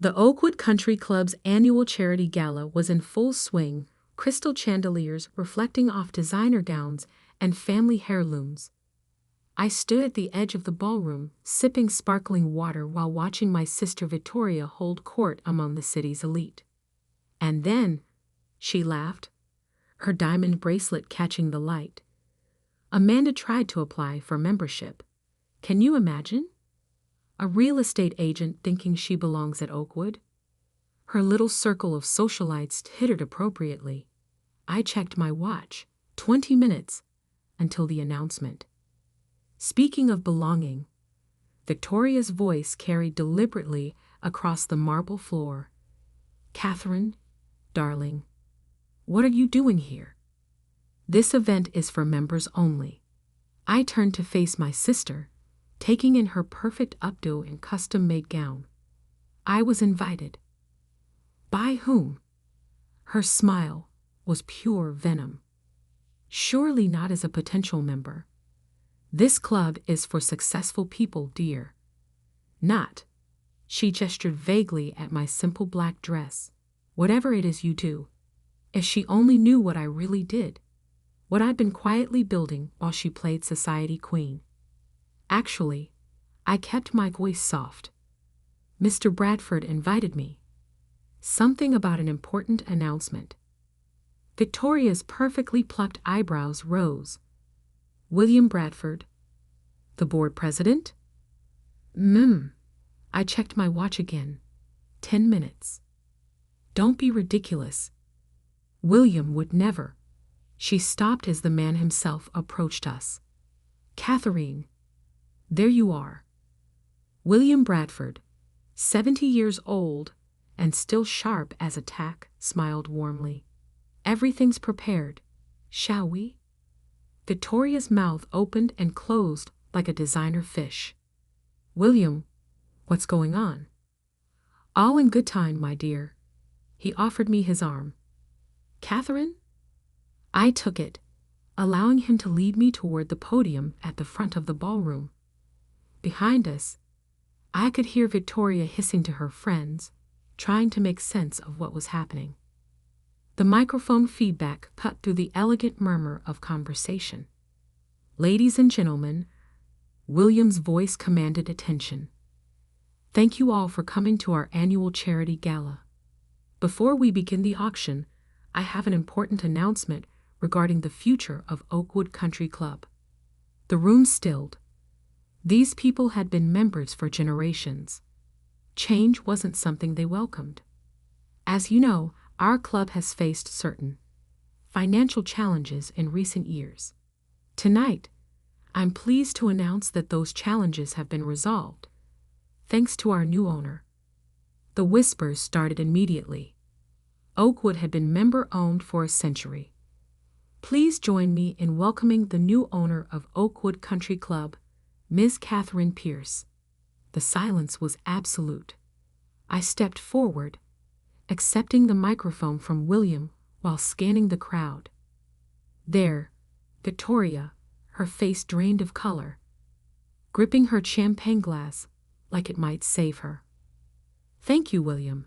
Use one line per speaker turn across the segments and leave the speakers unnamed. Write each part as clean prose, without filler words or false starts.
The Oakwood Country Club's annual charity gala was in full swing, crystal chandeliers reflecting off designer gowns and family heirlooms. I stood at the edge of the ballroom, sipping sparkling water while watching my sister Victoria hold court among the city's elite. And then, she laughed, her diamond bracelet catching the light. Amanda tried to apply for membership. Can you imagine? A real estate agent thinking she belongs at Oakwood? Her little circle of socialites tittered appropriately. I checked my watch. 20 minutes until the announcement. Speaking of belonging, Victoria's voice carried deliberately across the marble floor. Katherine, darling, what are you doing here? This event is for members only. I turned to face my sister, taking in her perfect updo and custom-made gown. I was invited. By whom? Her smile was pure venom. Surely not as a potential member. This club is for successful people, dear. Not. She gestured vaguely at my simple black dress. Whatever it is you do. If she only knew what I really did. What I'd been quietly building while she played society queen. Actually, I kept my voice soft. Mr. Bradford invited me. Something about an important announcement. Victoria's perfectly plucked eyebrows rose. William Bradford, the board president? I checked my watch again. 10 minutes. Don't be ridiculous. William would never. She stopped as the man himself approached us. Katherine, there you are. William Bradford, 70 years old and still sharp as a tack, smiled warmly. Everything's prepared. Shall we? Victoria's mouth opened and closed like a designer fish. William, what's going on? All in good time, my dear. He offered me his arm. Katherine? I took it, allowing him to lead me toward the podium at the front of the ballroom. Behind us, I could hear Victoria hissing to her friends, trying to make sense of what was happening. The microphone feedback cut through the elegant murmur of conversation. Ladies and gentlemen, William's voice commanded attention. Thank you all for coming to our annual charity gala. Before we begin the auction, I have an important announcement regarding the future of Oakwood Country Club. The room stilled. These people had been members for generations. Change wasn't something they welcomed. As you know, our club has faced certain financial challenges in recent years. Tonight, I'm pleased to announce that those challenges have been resolved, thanks to our new owner. The whispers started immediately. Oakwood had been member-owned for a century. Please join me in welcoming the new owner of Oakwood Country Club, Ms. Katherine Pierce. The silence was absolute. I stepped forward, accepting the microphone from William while scanning the crowd. There, Victoria, her face drained of color, gripping her champagne glass like it might save her. Thank you, William.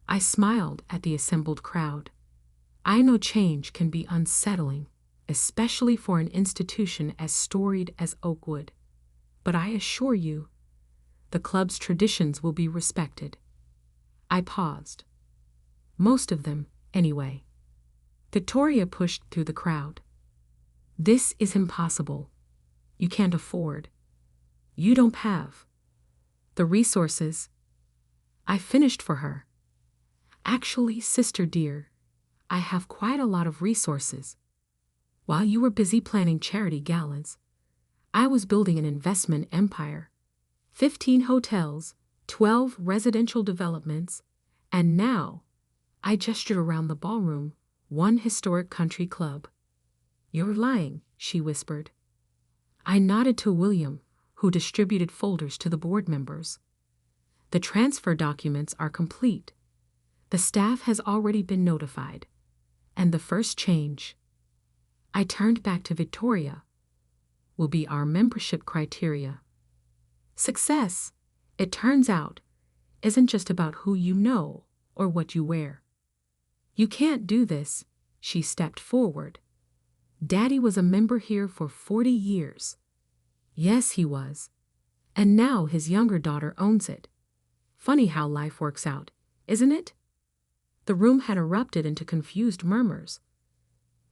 I smiled at the assembled crowd. I know change can be unsettling, especially for an institution as storied as Oakwood. But I assure you, the club's traditions will be respected. I paused. Most of them, anyway. Victoria pushed through the crowd. This is impossible. You can't afford. You don't have the resources. I finished for her. Actually, sister dear, I have quite a lot of resources. While you were busy planning charity galas, I was building an investment empire. 15 hotels, 12 residential developments, and now, I gestured around the ballroom, one historic country club. You're lying, she whispered. I nodded to William, who distributed folders to the board members. The transfer documents are complete. The staff has already been notified. And the first change, I turned back to Victoria, will be our membership criteria. Success, it turns out, isn't just about who you know or what you wear. You can't do this, she stepped forward. Daddy was a member here for 40 years. Yes, he was. And now his younger daughter owns it. Funny how life works out, isn't it? The room had erupted into confused murmurs.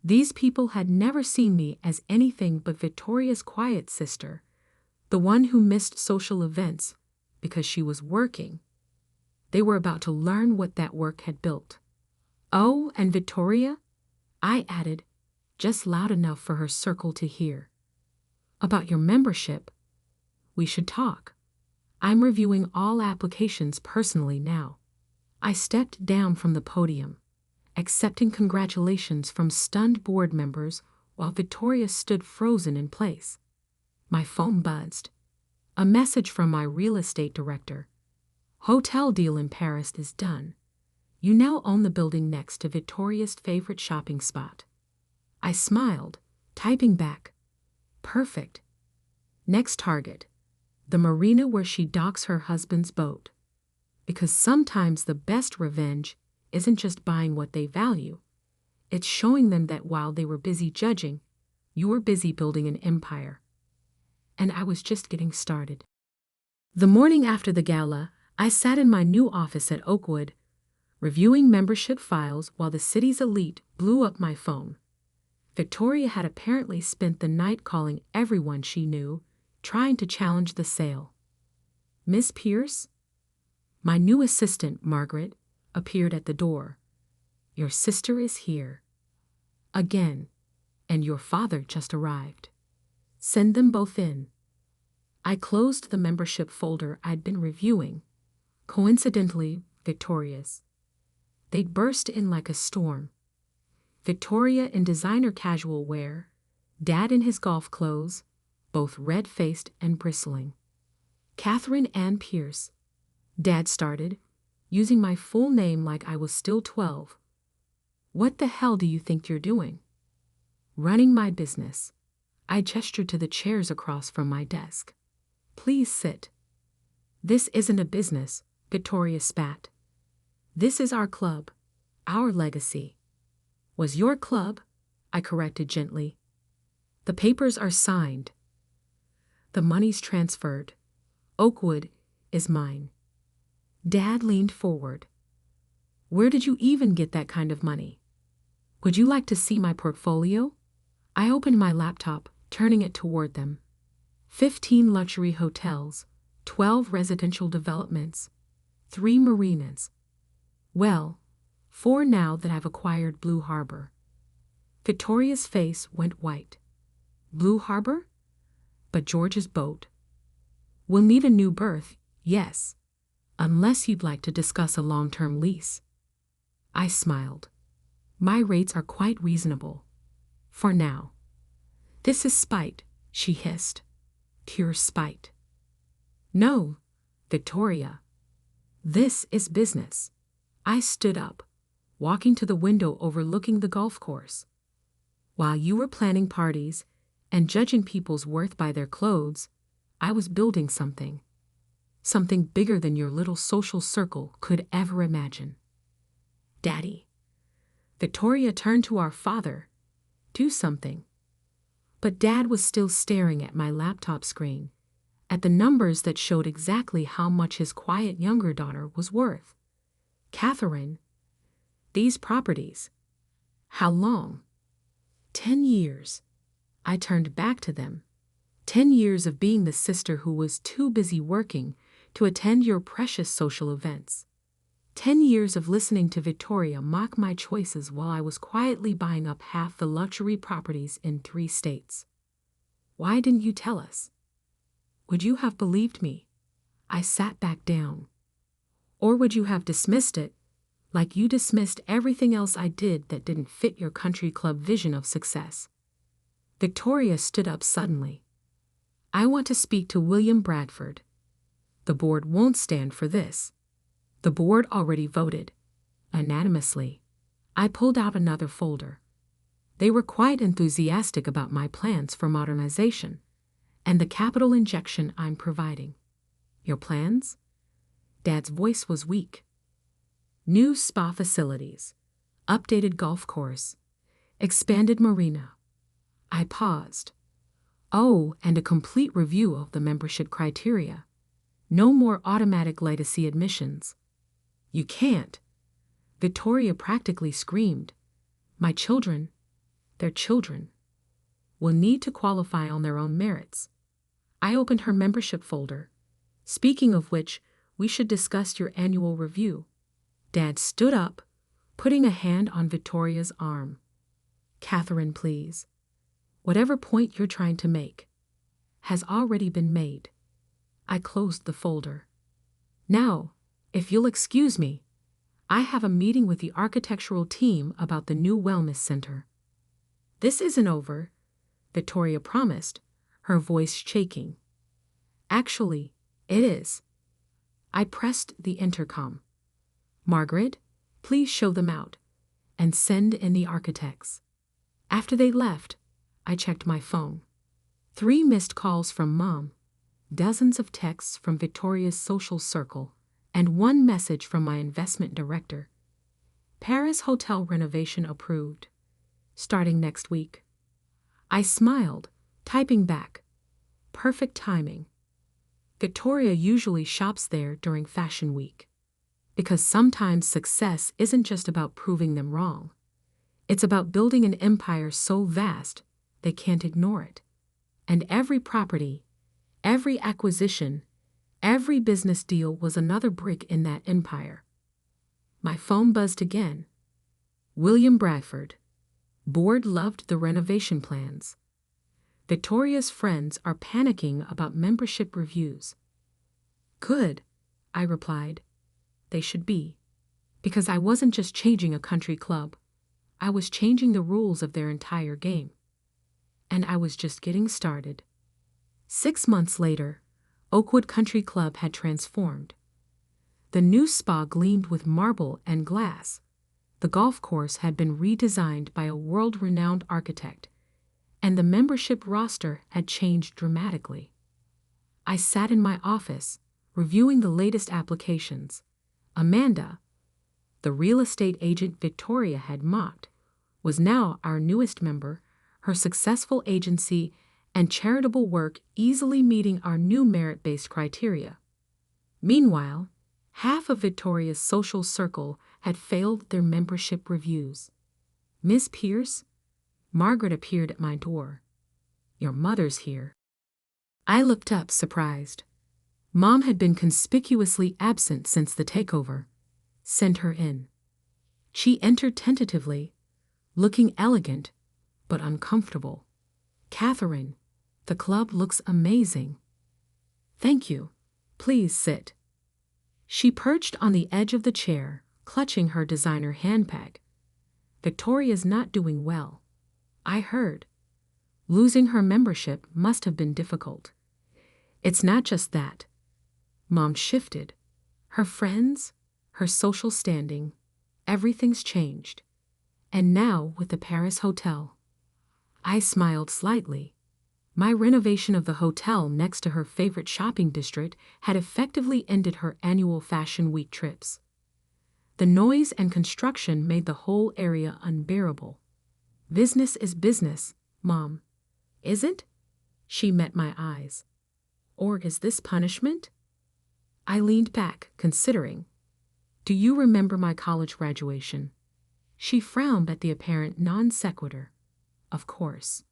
These people had never seen me as anything but Victoria's quiet sister, the one who missed social events because she was working. They were about to learn what that work had built. Oh, and Victoria? I added, just loud enough for her circle to hear. About your membership. We should talk. I'm reviewing all applications personally now. I stepped down from the podium, accepting congratulations from stunned board members while Victoria stood frozen in place. My phone buzzed. A message from my real estate director. Hotel deal in Paris is done. You now own the building next to Victoria's favorite shopping spot. I smiled, typing back. Perfect. Next target. The marina where she docks her husband's boat. Because sometimes the best revenge isn't just buying what they value. It's showing them that while they were busy judging, you were busy building an empire. And I was just getting started. The morning after the gala, I sat in my new office at Oakwood, reviewing membership files while the city's elite blew up my phone. Victoria had apparently spent the night calling everyone she knew, trying to challenge the sale. Miss Pierce? My new assistant, Margaret, appeared at the door. Your sister is here. Again, and your father just arrived. Send them both in. I closed the membership folder I'd been reviewing, coincidentally Victoria's. They'd burst in like a storm. Victoria in designer casual wear, Dad in his golf clothes, both red-faced and bristling. Katherine Ann Pierce. Dad started, using my full name like I was still 12. What the hell do you think you're doing? Running my business. I gestured to the chairs across from my desk. Please sit. This isn't a business, Victoria spat. This is our club, our legacy. Was your club? I corrected gently. The papers are signed. The money's transferred. Oakwood is mine. Dad leaned forward. Where did you even get that kind of money? Would you like to see my portfolio? I opened my laptop, turning it toward them. 15 luxury hotels, 12 residential developments, 3 marinas. Well, 4 now that I've acquired Blue Harbor. Victoria's face went white. Blue Harbor? But George's boat. We'll need a new berth, yes, unless you'd like to discuss a long-term lease. I smiled. My rates are quite reasonable. For now. This is spite, she hissed. Pure spite. No, Victoria. This is business. I stood up, walking to the window overlooking the golf course. While you were planning parties and judging people's worth by their clothes, I was building something. Something bigger than your little social circle could ever imagine. Daddy. Victoria turned to our father. Do something. But Dad was still staring at my laptop screen, at the numbers that showed exactly how much his quiet younger daughter was worth. Katherine. These properties. How long? 10 years. I turned back to them. 10 years of being the sister who was too busy working to attend your precious social events. 10 years of listening to Victoria mock my choices while I was quietly buying up half the luxury properties in 3 states. Why didn't you tell us? Would you have believed me? I sat back down. Or would you have dismissed it, like you dismissed everything else I did that didn't fit your country club vision of success? Victoria stood up suddenly. I want to speak to William Bradford. The board won't stand for this. The board already voted. Unanimously. I pulled out another folder. They were quite enthusiastic about my plans for modernization and the capital injection I'm providing. Your plans? Dad's voice was weak. New spa facilities, updated golf course, expanded marina. I paused. Oh, and a complete review of the membership criteria. No more automatic legacy admissions. You can't. Victoria practically screamed. My children, their children, will need to qualify on their own merits. I opened her membership folder. Speaking of which, we should discuss your annual review. Dad stood up, putting a hand on Victoria's arm. Katherine, please. Whatever point you're trying to make has already been made. I closed the folder. Now, if you'll excuse me, I have a meeting with the architectural team about the new wellness center. This isn't over, Victoria promised, her voice shaking. Actually, it is. I pressed the intercom. Margaret, please show them out and send in the architects. After they left, I checked my phone. 3 missed calls from Mom, dozens of texts from Victoria's social circle, and 1 message from my investment director. Paris hotel renovation approved. Starting next week. I smiled, typing back. Perfect timing. Victoria usually shops there during Fashion Week. Because sometimes success isn't just about proving them wrong. It's about building an empire so vast they can't ignore it. And every property, every acquisition, every business deal was another brick in that empire. My phone buzzed again. William Bradford. Board loved the renovation plans. Victoria's friends are panicking about membership reviews. Good, I replied. They should be. Because I wasn't just changing a country club. I was changing the rules of their entire game. And I was just getting started. 6 months later, Oakwood Country Club had transformed. The new spa gleamed with marble and glass. The golf course had been redesigned by a world-renowned architect, and the membership roster had changed dramatically. I sat in my office, reviewing the latest applications. Amanda, the real estate agent Victoria had mocked, was now our newest member, her successful agency and charitable work easily meeting our new merit-based criteria. Meanwhile, half of Victoria's social circle had failed their membership reviews. Miss Pierce? Margaret appeared at my door. Your mother's here. I looked up, surprised. Mom had been conspicuously absent since the takeover. Send her in. She entered tentatively, looking elegant, but uncomfortable. Katherine, the club looks amazing. Thank you. Please sit. She perched on the edge of the chair, clutching her designer handbag. Victoria's not doing well. I heard. Losing her membership must have been difficult. It's not just that. Mom shifted. Her friends, her social standing, everything's changed. And now with the Paris hotel. I smiled slightly. My renovation of the hotel next to her favorite shopping district had effectively ended her annual Fashion Week trips. The noise and construction made the whole area unbearable. Business is business, Mom. Isn't? She met my eyes. Or is this punishment? I leaned back, considering. Do you remember my college graduation? She frowned at the apparent non sequitur. Of course.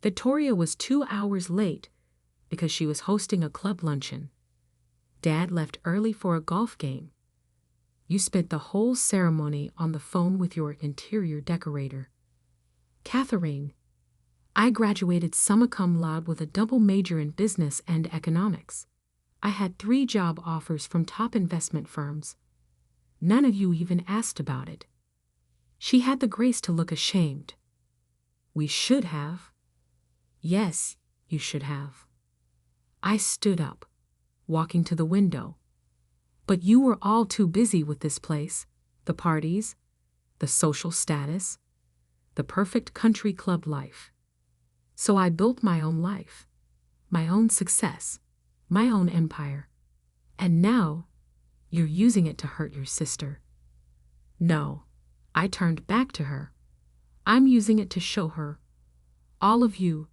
Victoria was 2 hours late because she was hosting a club luncheon. Dad left early for a golf game. You spent the whole ceremony on the phone with your interior decorator. Katherine, I graduated summa cum laude with a double major in business and economics. I had 3 job offers from top investment firms. None of you even asked about it. She had the grace to look ashamed. We should have. Yes, you should have. I stood up, walking to the window. But you were all too busy with this place, the parties, the social status, the perfect country club life. So I built my own life, my own success, my own empire. And now, You're using it to hurt your sister. No, I turned back to her. I'm using it to show her, all of you,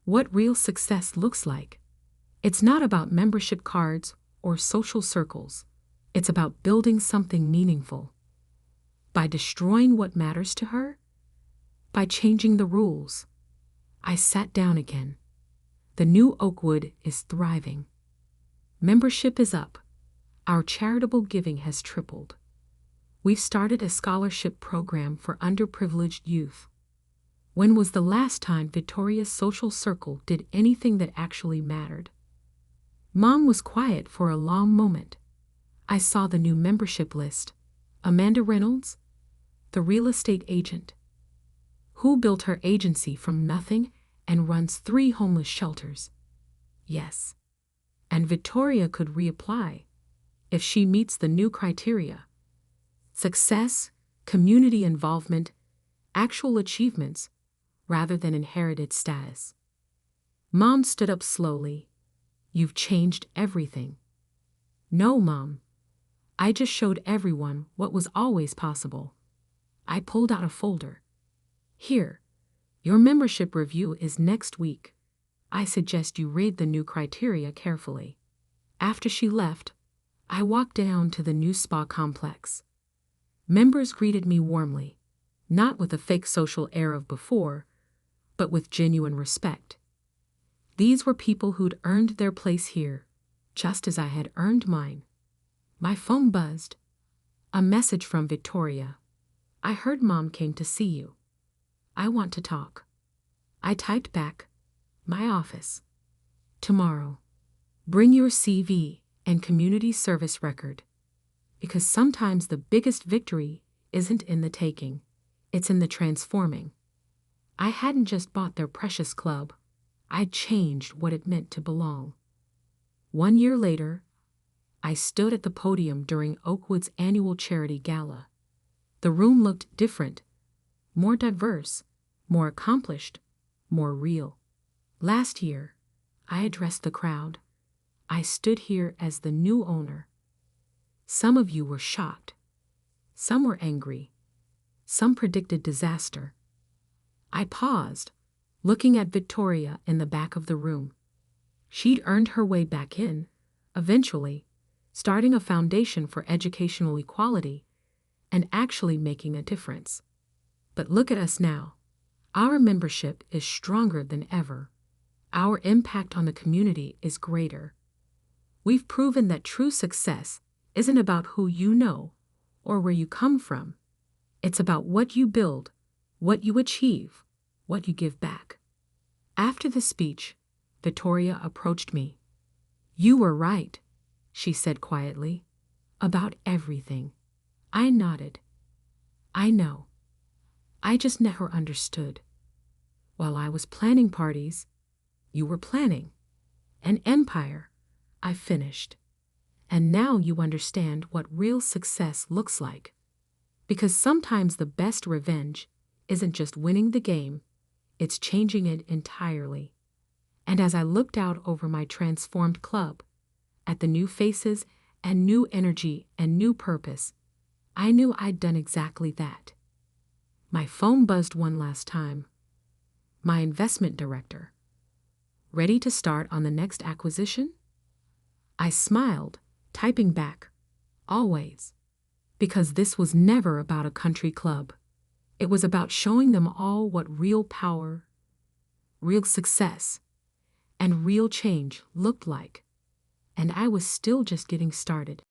what real success looks like. It's not about membership cards or social circles. It's about building something meaningful. By destroying what matters to her, by changing the rules. I sat down again. The new Oakwood is thriving. Membership is up. Our charitable giving has tripled. We've started a scholarship program for underprivileged youth. When was the last time Victoria's social circle did anything that actually mattered? Mom was quiet for a long moment. I saw the new membership list. Amanda Reynolds, the real estate agent, who built her agency from nothing and runs 3 homeless shelters. Yes. And Victoria could reapply if she meets the new criteria. Success, community involvement, actual achievements, rather than inherited status. Mom stood up slowly. You've changed everything. No, Mom. I just showed everyone what was always possible. I pulled out a folder. Here, your membership review is next week. I suggest you read the new criteria carefully. After she left, I walked down to the new spa complex. Members greeted me warmly, not with a fake social air of before, but with genuine respect. These were people who'd earned their place here, just as I had earned mine. My phone buzzed. A message from Victoria. I heard Mom came to see you. I want to talk. I typed back, my office. Tomorrow. Bring your CV and community service record. Because sometimes the biggest victory isn't in the taking, it's in the transforming. I hadn't just bought their precious club, I'd changed what it meant to belong. 1 year later, I stood at the podium during Oakwood's annual charity gala. The room looked different, more diverse, more accomplished, more real. Last year, I addressed the crowd. I stood here as the new owner. Some of you were shocked. Some were angry. Some predicted disaster. I paused, looking at Victoria in the back of the room. She'd earned her way back in, eventually, starting a foundation for educational equality and actually making a difference. But look at us now. Our membership is stronger than ever. Our impact on the community is greater. We've proven that true success isn't about who you know or where you come from. It's about what you build, what you achieve, what you give back. After the speech, Victoria approached me. You were right, she said quietly, about everything. I nodded. I know. I just never understood. While I was planning parties, you were planning. An empire, I finished. And now you understand what real success looks like. Because sometimes the best revenge isn't just winning the game, it's changing it entirely. And as I looked out over my transformed club, at the new faces and new energy and new purpose, I knew I'd done exactly that. My phone buzzed one last time. My investment director. Ready to start on the next acquisition? I smiled, typing back, always. Because this was never about a country club. It was about showing them all what real power, real success, and real change looked like. And I was still just getting started.